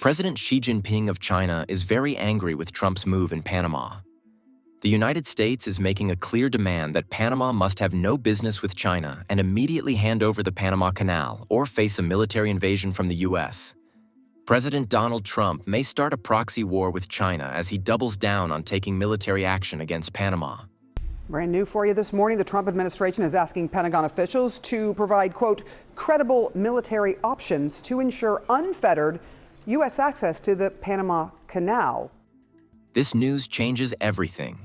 President Xi Jinping of China is very angry with Trump's move in Panama. The United States is making a clear demand that Panama must have no business with China and immediately hand over the Panama Canal or face a military invasion from the U.S. President Donald Trump may start a proxy war with China as he doubles down on taking military action against Panama. Brand new for you this morning, the Trump administration is asking Pentagon officials to provide, quote, credible military options to ensure unfettered U.S. access to the Panama Canal. This news changes everything.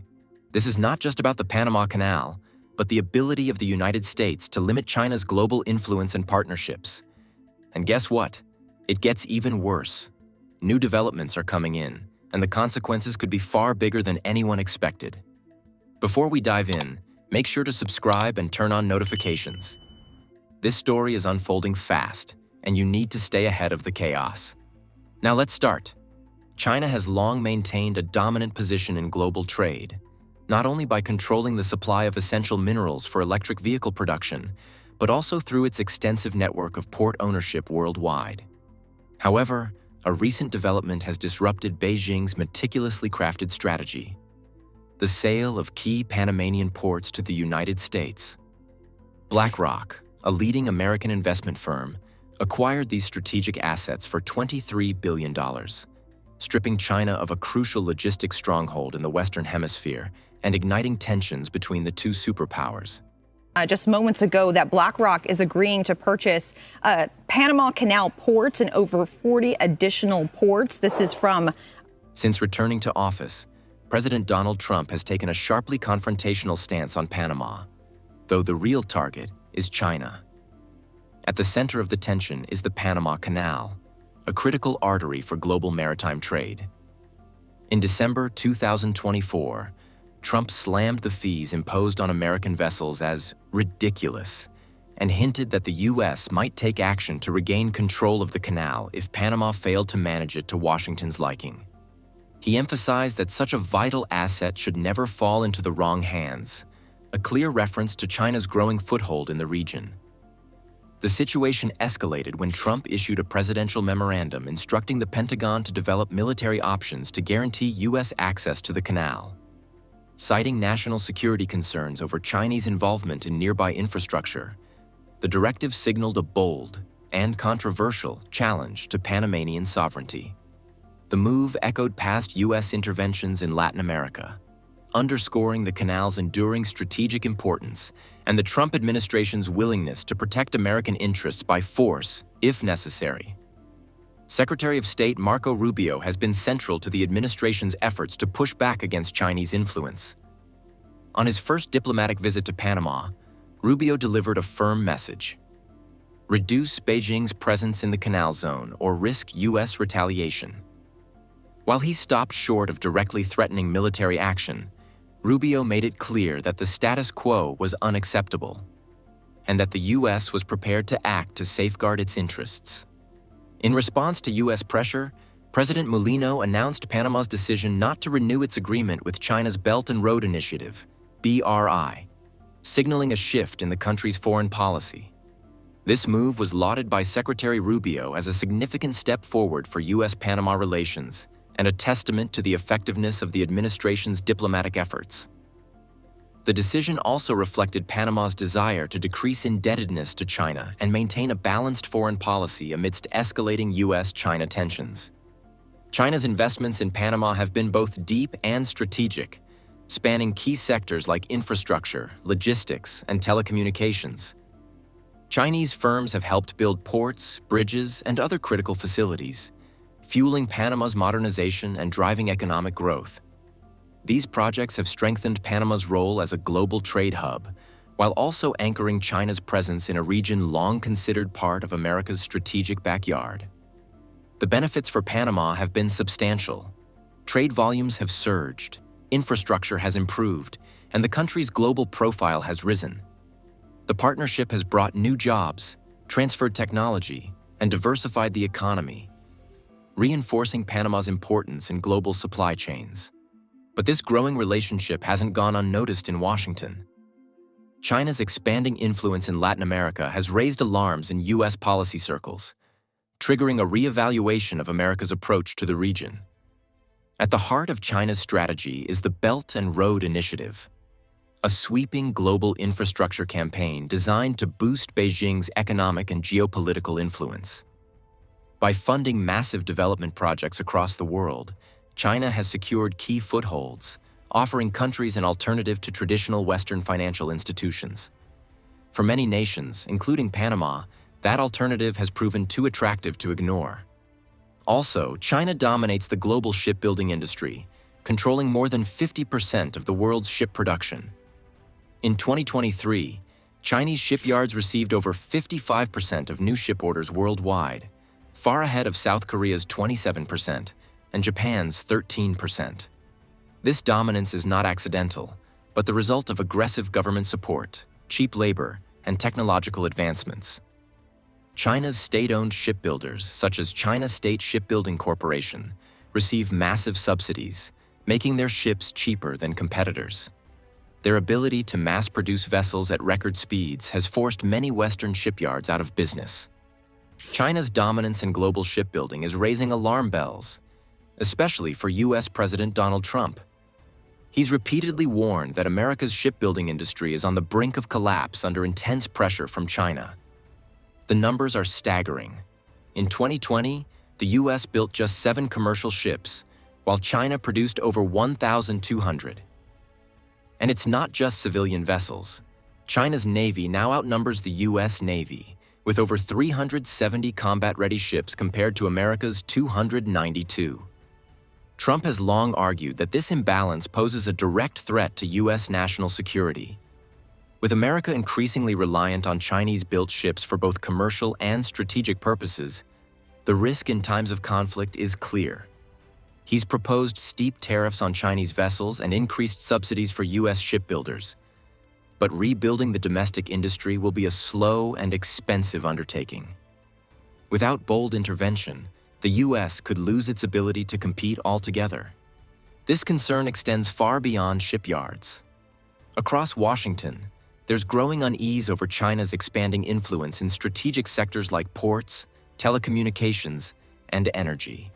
This is not just about the Panama Canal, but the ability of the United States to limit China's global influence and partnerships. And guess what? It gets even worse. New developments are coming in, and the consequences could be far bigger than anyone expected. Before we dive in, make sure to subscribe and turn on notifications. This story is unfolding fast, and you need to stay ahead of the chaos. Now let's start. China has long maintained a dominant position in global trade, not only by controlling the supply of essential minerals for electric vehicle production, but also through its extensive network of port ownership worldwide. However, a recent development has disrupted Beijing's meticulously crafted strategy: the sale of key Panamanian ports to the United States. BlackRock, a leading American investment firm, acquired these strategic assets for $23 billion, stripping China of a crucial logistics stronghold in the Western Hemisphere and igniting tensions between the two superpowers. Just moments ago, that BlackRock is agreeing to purchase Panama Canal ports and over 40 additional ports. This is from... Since returning to office, President Donald Trump has taken a sharply confrontational stance on Panama, though the real target is China. At the center of the tension is the Panama Canal, a critical artery for global maritime trade. In December 2024, Trump slammed the fees imposed on American vessels as ridiculous and hinted that the U.S. might take action to regain control of the canal if Panama failed to manage it to Washington's liking. He emphasized that such a vital asset should never fall into the wrong hands, a clear reference to China's growing foothold in the region. The situation escalated when Trump issued a presidential memorandum instructing the Pentagon to develop military options to guarantee U.S. access to the canal. Citing national security concerns over Chinese involvement in nearby infrastructure, the directive signaled a bold and controversial challenge to Panamanian sovereignty. The move echoed past U.S. interventions in Latin America, underscoring the canal's enduring strategic importance and the Trump administration's willingness to protect American interests by force, if necessary. Secretary of State Marco Rubio has been central to the administration's efforts to push back against Chinese influence. On his first diplomatic visit to Panama, Rubio delivered a firm message: reduce Beijing's presence in the canal zone or risk U.S. retaliation. While he stopped short of directly threatening military action, Rubio made it clear that the status quo was unacceptable and that the U.S. was prepared to act to safeguard its interests. In response to U.S. pressure, President Mulino announced Panama's decision not to renew its agreement with China's Belt and Road Initiative, BRI, signaling a shift in the country's foreign policy. This move was lauded by Secretary Rubio as a significant step forward for U.S.-Panama relations and a testament to the effectiveness of the administration's diplomatic efforts. The decision also reflected Panama's desire to decrease indebtedness to China and maintain a balanced foreign policy amidst escalating U.S.-China tensions. China's investments in Panama have been both deep and strategic, spanning key sectors like infrastructure, logistics, and telecommunications. Chinese firms have helped build ports, bridges, and other critical facilities, fueling Panama's modernization and driving economic growth. These projects have strengthened Panama's role as a global trade hub, while also anchoring China's presence in a region long considered part of America's strategic backyard. The benefits for Panama have been substantial. Trade volumes have surged, infrastructure has improved, and the country's global profile has risen. The partnership has brought new jobs, transferred technology, and diversified the economy, reinforcing Panama's importance in global supply chains. But this growing relationship hasn't gone unnoticed in Washington. China's expanding influence in Latin America has raised alarms in U.S. policy circles. triggering a reevaluation of America's approach to the region. At the heart of China's strategy is the Belt and Road Initiative, a sweeping global infrastructure campaign designed to boost Beijing's economic and geopolitical influence. By funding massive development projects across the world, China has secured key footholds, offering countries an alternative to traditional Western financial institutions. For many nations, including Panama, that alternative has proven too attractive to ignore. Also, China dominates the global shipbuilding industry, controlling more than 50% of the world's ship production. In 2023, Chinese shipyards received over 55% of new ship orders worldwide, far ahead of South Korea's 27% and Japan's 13%. This dominance is not accidental, but the result of aggressive government support, cheap labor, and technological advancements. China's state-owned shipbuilders, such as China State Shipbuilding Corporation, receive massive subsidies, making their ships cheaper than competitors. Their ability to mass-produce vessels at record speeds has forced many Western shipyards out of business. China's dominance in global shipbuilding is raising alarm bells, especially for U.S. President Donald Trump. He's repeatedly warned that America's shipbuilding industry is on the brink of collapse under intense pressure from China. The numbers are staggering. In 2020, the U.S. built just 7 commercial ships, while China produced over 1,200. And it's not just civilian vessels. China's Navy now outnumbers the U.S. Navy, with over 370 combat-ready ships compared to America's 292. Trump has long argued that this imbalance poses a direct threat to U.S. national security. With America increasingly reliant on Chinese-built ships for both commercial and strategic purposes, the risk in times of conflict is clear. He's proposed steep tariffs on Chinese vessels and increased subsidies for U.S. shipbuilders. But rebuilding the domestic industry will be a slow and expensive undertaking. Without bold intervention, the U.S. could lose its ability to compete altogether. This concern extends far beyond shipyards. Across Washington, there's growing unease over China's expanding influence in strategic sectors like ports, telecommunications, and energy.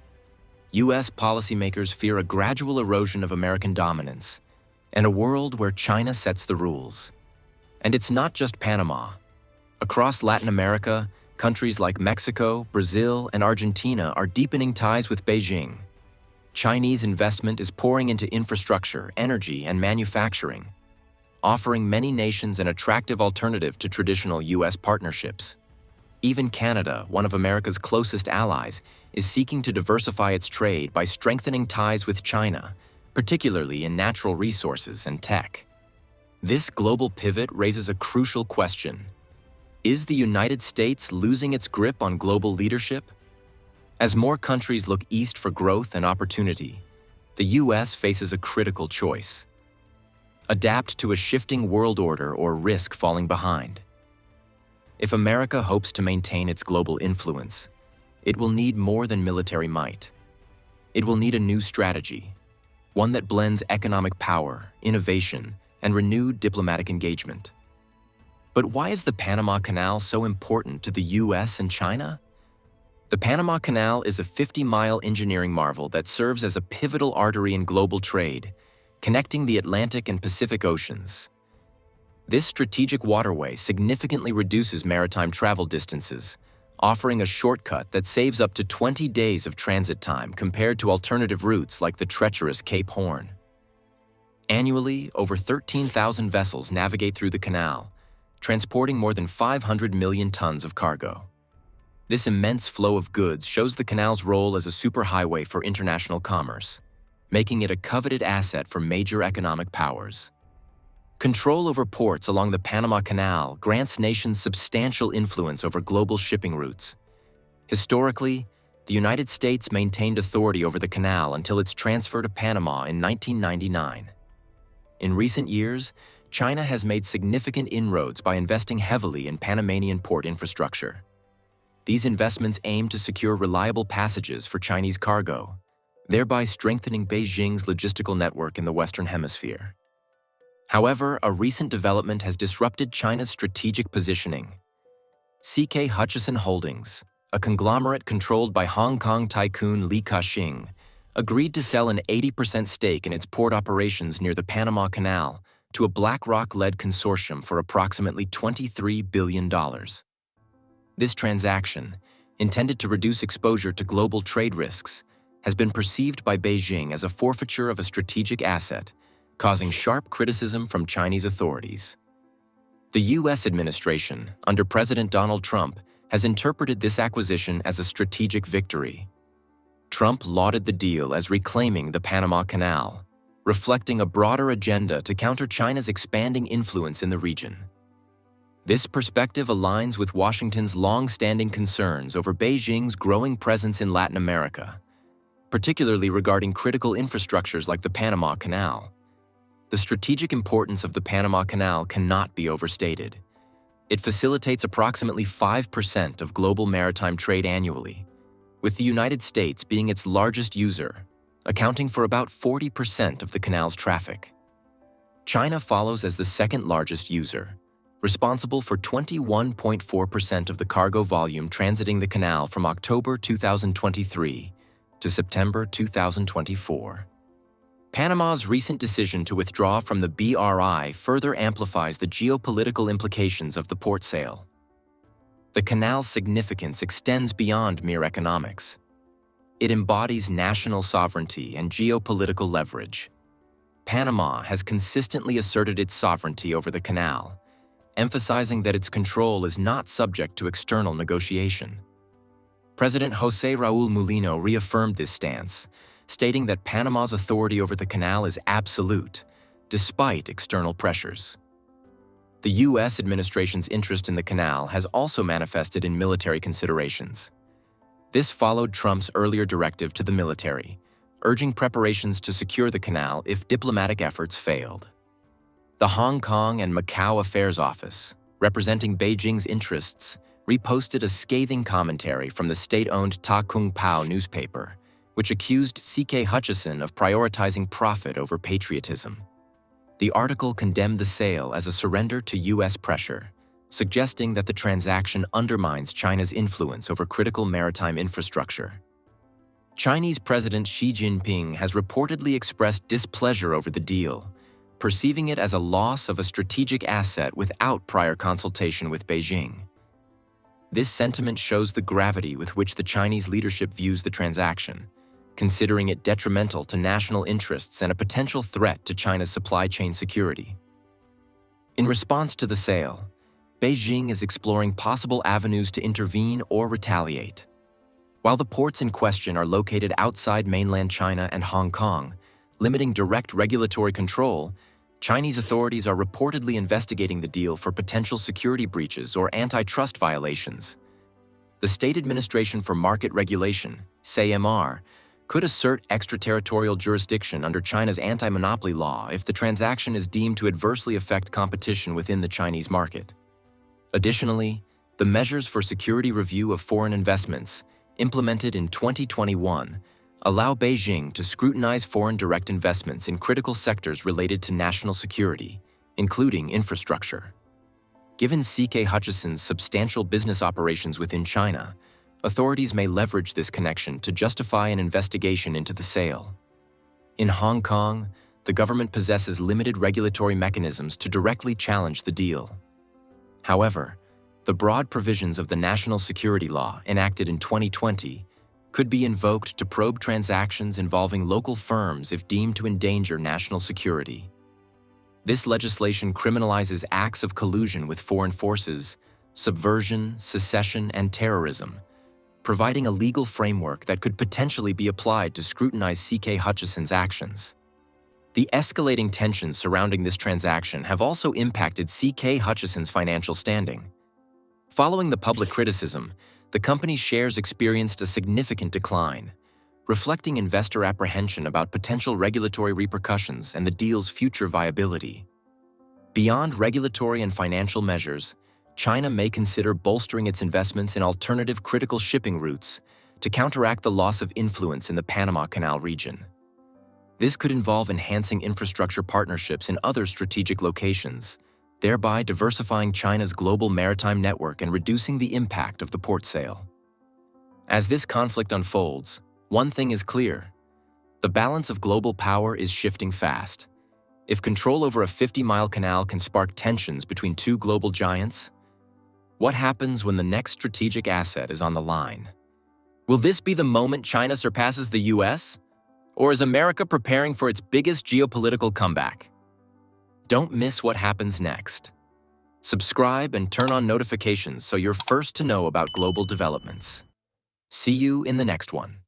U.S. policymakers fear a gradual erosion of American dominance and a world where China sets the rules. And it's not just Panama. Across Latin America, countries like Mexico, Brazil, and Argentina are deepening ties with Beijing. Chinese investment is pouring into infrastructure, energy, and manufacturing, offering many nations an attractive alternative to traditional U.S. partnerships. Even Canada, one of America's closest allies, is seeking to diversify its trade by strengthening ties with China, particularly in natural resources and tech. This global pivot raises a crucial question. Is the United States losing its grip on global leadership? As more countries look east for growth and opportunity, the U.S. faces a critical choice: adapt to a shifting world order or risk falling behind. If America hopes to maintain its global influence, it will need more than military might. It will need a new strategy, one that blends economic power, innovation, and renewed diplomatic engagement. But why is the Panama Canal so important to the U.S. and China? The Panama Canal is a 50-mile engineering marvel that serves as a pivotal artery in global trade, connecting the Atlantic and Pacific Oceans. This strategic waterway significantly reduces maritime travel distances, offering a shortcut that saves up to 20 days of transit time compared to alternative routes like the treacherous Cape Horn. Annually, over 13,000 vessels navigate through the canal, transporting more than 500 million tons of cargo. This immense flow of goods shows the canal's role as a superhighway for international commerce, making it a coveted asset for major economic powers. Control over ports along the Panama Canal grants nations substantial influence over global shipping routes. Historically, the United States maintained authority over the canal until its transfer to Panama in 1999. In recent years, China has made significant inroads by investing heavily in Panamanian port infrastructure. These investments aim to secure reliable passages for Chinese cargo, thereby strengthening Beijing's logistical network in the Western Hemisphere. However, a recent development has disrupted China's strategic positioning. CK Hutchison Holdings, a conglomerate controlled by Hong Kong tycoon Li Ka-shing, agreed to sell an 80% stake in its port operations near the Panama Canal to a BlackRock-led consortium for approximately $23 billion. This transaction, intended to reduce exposure to global trade risks, has been perceived by Beijing as a forfeiture of a strategic asset, causing sharp criticism from Chinese authorities. The U.S. administration, under President Donald Trump, has interpreted this acquisition as a strategic victory. Trump lauded the deal as reclaiming the Panama Canal, reflecting a broader agenda to counter China's expanding influence in the region. This perspective aligns with Washington's long-standing concerns over Beijing's growing presence in Latin America, particularly regarding critical infrastructures like the Panama Canal. The strategic importance of the Panama Canal cannot be overstated. It facilitates approximately 5% of global maritime trade annually, with the United States being its largest user, accounting for about 40% of the canal's traffic. China follows as the second largest user, responsible for 21.4% of the cargo volume transiting the canal from October 2023 to September 2024. Panama's recent decision to withdraw from the BRI further amplifies the geopolitical implications of the port sale. The canal's significance extends beyond mere economics. It embodies national sovereignty and geopolitical leverage. Panama has consistently asserted its sovereignty over the canal, emphasizing that its control is not subject to external negotiation. President José Raúl Mulino reaffirmed this stance, stating that Panama's authority over the canal is absolute, despite external pressures. The U.S. administration's interest in the canal has also manifested in military considerations. This followed Trump's earlier directive to the military, urging preparations to secure the canal if diplomatic efforts failed. The Hong Kong and Macau Affairs Office, representing Beijing's interests, reposted a scathing commentary from the state-owned Ta Kung Pao newspaper, which accused CK Hutchison of prioritizing profit over patriotism. The article condemned the sale as a surrender to U.S. pressure, suggesting that the transaction undermines China's influence over critical maritime infrastructure. Chinese President Xi Jinping has reportedly expressed displeasure over the deal, perceiving it as a loss of a strategic asset without prior consultation with Beijing. This sentiment shows the gravity with which the Chinese leadership views the transaction, considering it detrimental to national interests and a potential threat to China's supply chain security. In response to the sale, Beijing is exploring possible avenues to intervene or retaliate. While the ports in question are located outside mainland China and Hong Kong, limiting direct regulatory control, Chinese authorities are reportedly investigating the deal for potential security breaches or antitrust violations. The State Administration for Market Regulation, SAMR, could assert extraterritorial jurisdiction under China's anti-monopoly law if the transaction is deemed to adversely affect competition within the Chinese market. Additionally, the measures for security review of foreign investments, implemented in 2021, allow Beijing to scrutinize foreign direct investments in critical sectors related to national security, including infrastructure. Given CK Hutchison's substantial business operations within China, authorities may leverage this connection to justify an investigation into the sale. In Hong Kong, the government possesses limited regulatory mechanisms to directly challenge the deal. However, the broad provisions of the National Security Law enacted in 2020 could be invoked to probe transactions involving local firms if deemed to endanger national security. This legislation criminalizes acts of collusion with foreign forces, subversion, secession, and terrorism, providing a legal framework that could potentially be applied to scrutinize CK Hutchison's actions. The escalating tensions surrounding this transaction have also impacted CK Hutchison's financial standing. Following the public criticism, the company's shares experienced a significant decline, reflecting investor apprehension about potential regulatory repercussions and the deal's future viability. Beyond regulatory and financial measures, China may consider bolstering its investments in alternative critical shipping routes to counteract the loss of influence in the Panama Canal region. This could involve enhancing infrastructure partnerships in other strategic locations, thereby diversifying China's global maritime network and reducing the impact of the port sale. As this conflict unfolds, one thing is clear. The balance of global power is shifting fast. If control over a 50-mile canal can spark tensions between two global giants, what happens when the next strategic asset is on the line? Will this be the moment China surpasses the US? Or is America preparing for its biggest geopolitical comeback? Don't miss what happens next. Subscribe and turn on notifications so you're first to know about global developments. See you in the next one.